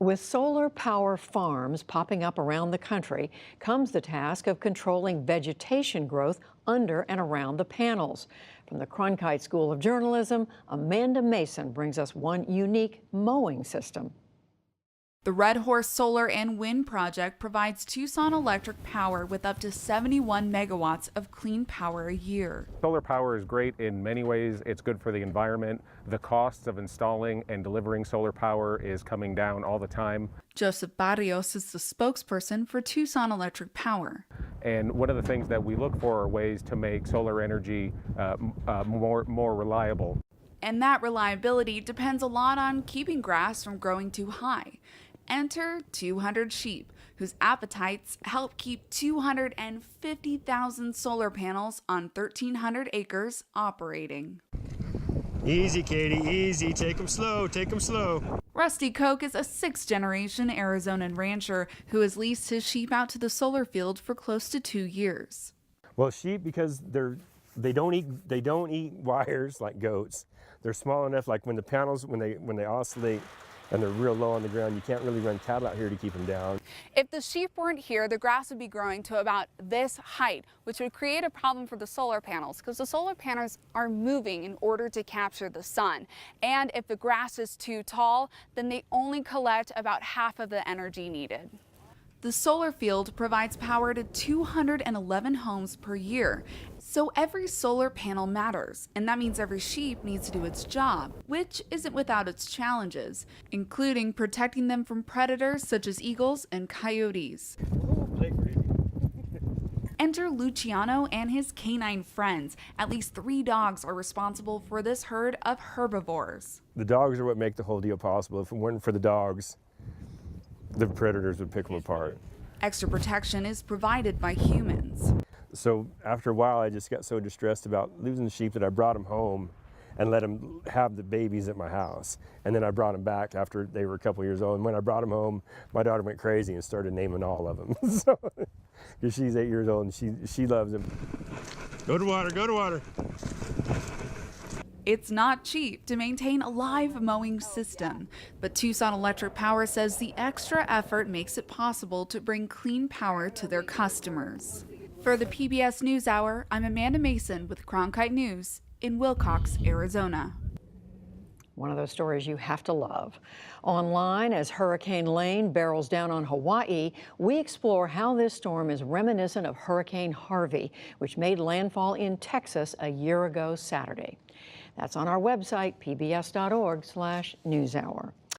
With solar power farms popping up around the country comes the task of controlling vegetation growth under and around the panels. From the Cronkite School of Journalism, Amanda Mason brings us one unique mowing system. The Red Horse Solar and Wind Project provides Tucson Electric power with up to 71 megawatts of clean power a year. Solar power is great in many ways. It's good for the environment. The costs of installing and delivering solar power is coming down all the time. Joseph Barrios is the spokesperson for Tucson Electric Power. And one of the things that we look for are ways to make solar energy more reliable. And that reliability depends a lot on keeping grass from growing too high. Enter 200 sheep, whose appetites help keep 250,000 solar panels on 1,300 acres operating. Easy, Katie, easy. Take them slow, take them slow. Rusty Koch is a sixth-generation Arizonan rancher who has leased his sheep out to the solar field for close to 2 years. Well, sheep, because they don't eat wires like goats. They're small enough, like when the panels, when they oscillate and they're real low on the ground, you can't really run cattle out here to keep them down. If the sheep weren't here, the grass would be growing to about this height, which would create a problem for the solar panels because the solar panels are moving in order to capture the sun. And if the grass is too tall, then they only collect about half of the energy needed. The solar field provides power to 211 homes per year. So every solar panel matters, and that means every sheep needs to do its job, which isn't without its challenges, including protecting them from predators such as eagles and coyotes. Enter Luciano and his canine friends. At least 3 dogs are responsible for this herd of herbivores. The dogs are what make the whole deal possible. If it weren't for the dogs, the predators would pick them apart. Extra protection is provided by humans. So after a while, I just got so distressed about losing the sheep that I brought them home and let them have the babies at my house. And then I brought them back after they were a couple years old. And when I brought them home, my daughter went crazy and started naming all of them. So, because she's 8 years old and she loves them. Go to water, go to water. It's not cheap to maintain a live mowing system, but Tucson Electric Power says the extra effort makes it possible to bring clean power to their customers. For the PBS NewsHour, I'm Amanda Mason with Cronkite News in Wilcox, Arizona. One of those stories you have to love. Online, as Hurricane Lane barrels down on Hawaii, we explore how this storm is reminiscent of Hurricane Harvey, which made landfall in Texas a year ago Saturday. That's on our website, pbs.org/newshour.